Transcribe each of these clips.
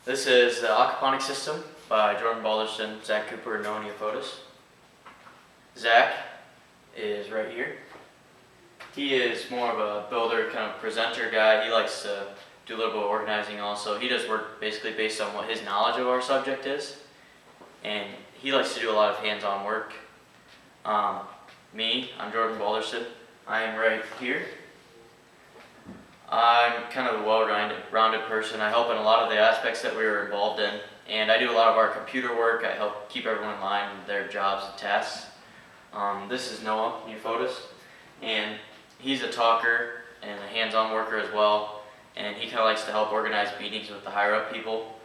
This is the Aquaponics system by Jordan Balderson, Zach Cooper, and Noah Neophotis. Zach is right here. He is more of a builder, kind of presenter guy. He likes to do a little bit of organizing also. He does work basically based on what his knowledge of our subject is. And he likes to do a lot of hands-on work. I'm Jordan Balderson. I am right here. I'm kind of a well-rounded person. I help in a lot of the aspects that we were involved in, and I do a lot of our computer work. I help keep everyone in line with their jobs and tasks. This is Noah Neophotis, and he's a talker and a hands-on worker as well, and he kind of likes to help organize meetings with the higher-up people,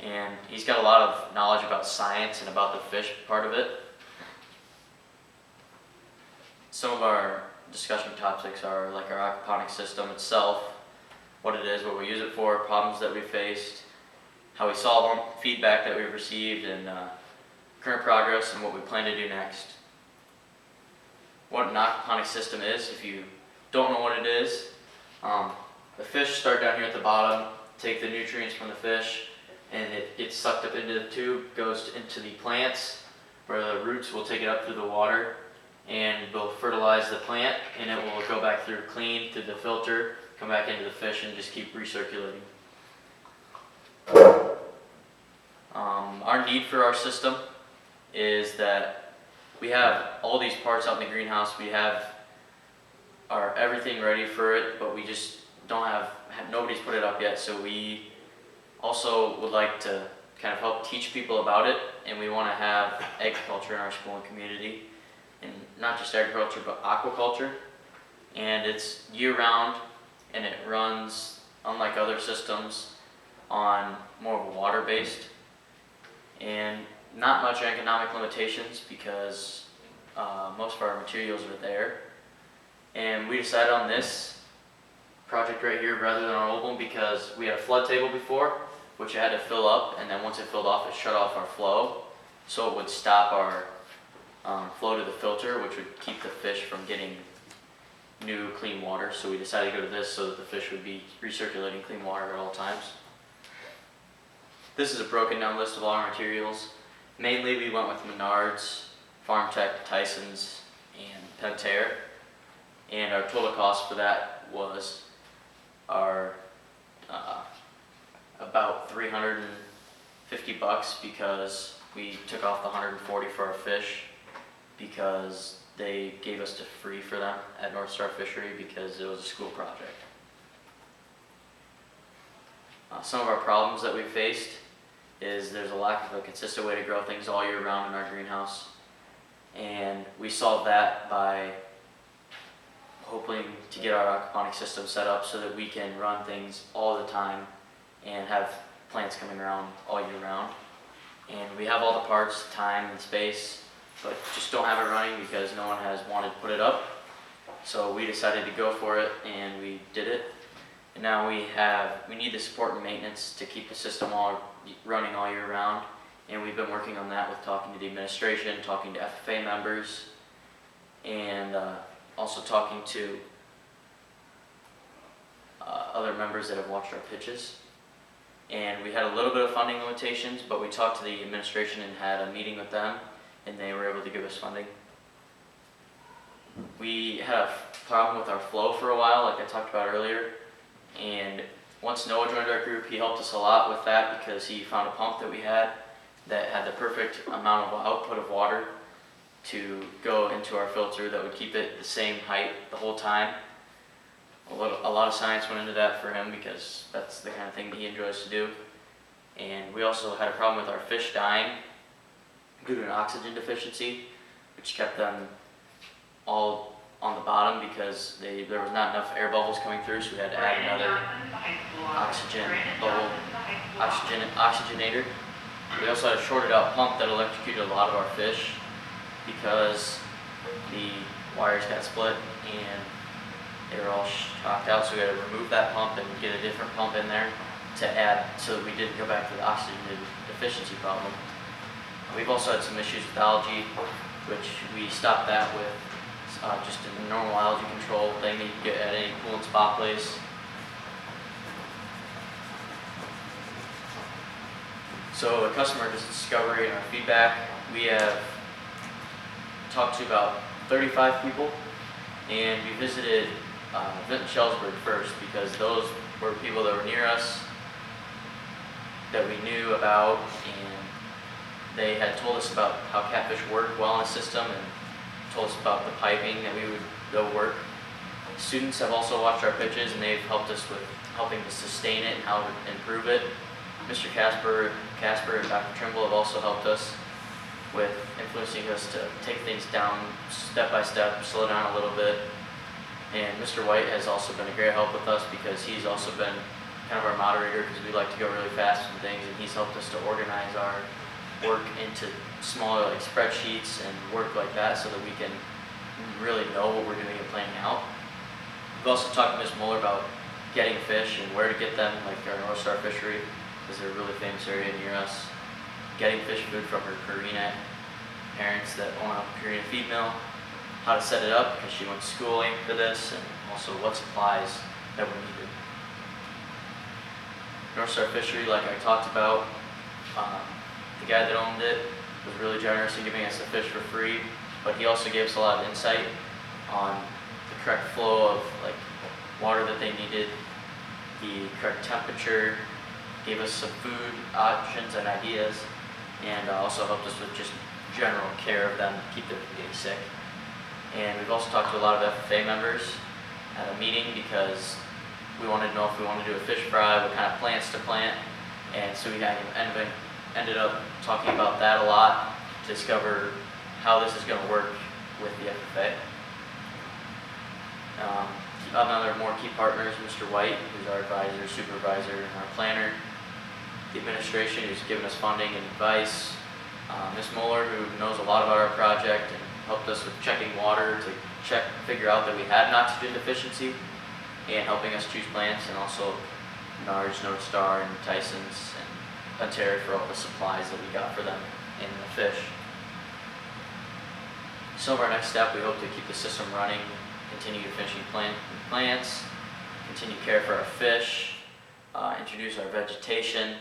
and he's got a lot of knowledge about science and about the fish part of it. Some of our discussion topics are like our aquaponics system itself, what it is, what we use it for, problems that we faced, how we solve them, feedback that we've received, and current progress and what we plan to do next. What an aquaponics system is, if you don't know what it is, the fish start down here at the bottom, take the nutrients from the fish, and it gets sucked up into the tube, goes into the plants, where the roots will take it up through the water, and will fertilize the plant, and it will go back through clean through the filter, come back into the fish, and just keep recirculating. Our need for our system is that we have all these parts out in the greenhouse. We have everything ready for it, but we just don't have nobody's put it up yet. So we also would like to kind of help teach people about it, and we want to have agriculture in our school and community. And not just agriculture, but aquaculture. And it's year-round, and it runs, unlike other systems, on more of a water-based. And not much economic limitations because most of our materials are there. And we decided on this project right here rather than our old one because we had a flood table before, which I had to fill up, and then once it filled off, it shut off our flow. So it would stop our flow to the filter, which would keep the fish from getting new clean water. So we decided to go to this so that the fish would be recirculating clean water at all times. This is a broken down list of all our materials. Mainly we went with Menards, FarmTech, Tyson's, and Pentair. And our total cost for that was about $350 because we took off the $140 for our fish, because they gave us to free for them at North Star Fishery because it was a school project. Some of our problems that we faced is there's a lack of a consistent way to grow things all year round in our greenhouse, and we solved that by hoping to get our aquaponics system set up so that we can run things all the time and have plants coming around all year round. And we have all the parts, time, and space, but just don't have it running because no one has wanted to put it up. So we decided to go for it, and we did it. And now we need the support and maintenance to keep the system all running all year round. And we've been working on that with talking to the administration, talking to FFA members, and also talking to other members that have watched our pitches. And we had a little bit of funding limitations, but we talked to the administration and had a meeting with them, and they were able to give us funding. We had a problem with our flow for a while, like I talked about earlier, and once Noah joined our group, he helped us a lot with that because he found a pump that we had that had the perfect amount of output of water to go into our filter that would keep it the same height the whole time. A lot of science went into that for him because that's the kind of thing that he enjoys to do. And we also had a problem with our fish dying due to an oxygen deficiency, which kept them all on the bottom because there was not enough air bubbles coming through, so we had to add another oxygenator. We also had a shorted out pump that electrocuted a lot of our fish because the wires got split and they were all shocked out, so we had to remove that pump and get a different pump in there to add so that we didn't go back to the oxygen deficiency problem. We've also had some issues with algae, which we stopped that with just a normal algae control thing that you can get at any pool and spa place. So the customer discovery and our feedback, we have talked to about 35 people, and we visited Vinton Shellsburg first because those were people that were near us that we knew about, and they had told us about how catfish work well in a system and told us about the piping that we would go work. Students have also watched our pitches, and they've helped us with helping to sustain it and how to improve it. Mr. Casper and Dr. Trimble have also helped us with influencing us to take things down step by step, slow down a little bit. And Mr. White has also been a great help with us because he's also been kind of our moderator because we like to go really fast and things, and he's helped us to organize our work into smaller like spreadsheets and work like that so that we can really know what we're doing and planning out. We've also talked to Ms. Mueller about getting fish and where to get them, like our North Star Fishery, because they're a really famous area near us. Getting fish food from her Purina parents that own a Purina feed mill, how to set it up because she went to schooling for this, and also what supplies that were needed. North Star Fishery, like I talked about, the guy that owned it was really generous in giving us the fish for free, but he also gave us a lot of insight on the correct flow of like water that they needed, the correct temperature, gave us some food options and ideas, and also helped us with just general care of them, keep them from getting sick. And we've also talked to a lot of FFA members at a meeting because we wanted to know if we wanted to do a fish fry, what kind of plants to plant, and so we ended up talking about that a lot to discover how this is going to work with the FFA. Another more key partners, Mr. White, who's our advisor, supervisor, and our planner. The administration, who's given us funding and advice. Ms. Mueller, who knows a lot about our project and helped us with checking water to figure out that we had an oxygen deficiency, and helping us choose plants, and also NARS, North Star, and Tyson's, and Pantera for all the supplies that we got for them and the fish. So our next step, we hope to keep the system running, continue finishing plants, continue care for our fish, introduce our vegetation,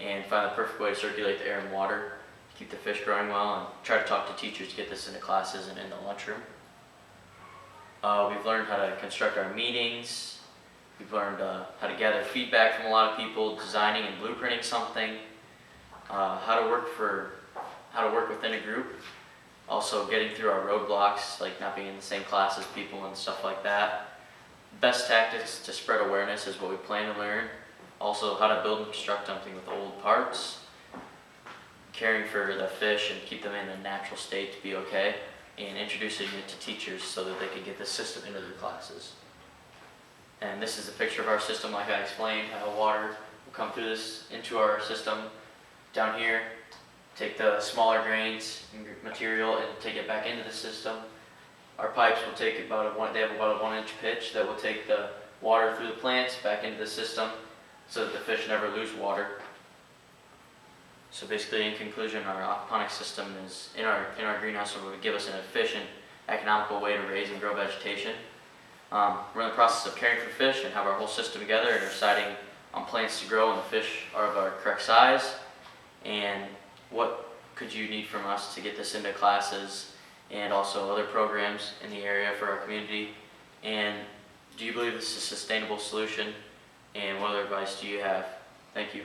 and find the perfect way to circulate the air and water to keep the fish growing well, and try to talk to teachers to get this into classes and in the lunchroom. We've learned how to construct our meetings. We've learned how to gather feedback from a lot of people, designing and blueprinting something, how to work within a group, also getting through our roadblocks, like not being in the same class as people and stuff like that. Best tactics to spread awareness is what we plan to learn. Also, how to build and construct something with old parts, caring for the fish and keep them in a natural state to be okay, and introducing it to teachers so that they can get the system into their classes. And this is a picture of our system, like I explained, how water will come through this into our system down here, take the smaller grains material and take it back into the system. Our pipes will take they have about a 1-inch pitch that will take the water through the plants back into the system so that the fish never lose water. So basically, in conclusion, our aquaponics system is in our greenhouse, so it would give us an efficient, economical way to raise and grow vegetation. We're in the process of caring for fish and have our whole system together and are deciding on plants to grow and the fish are of our correct size. And what could you need from us to get this into classes and also other programs in the area for our community? And do you believe this is a sustainable solution? And what other advice do you have? Thank you.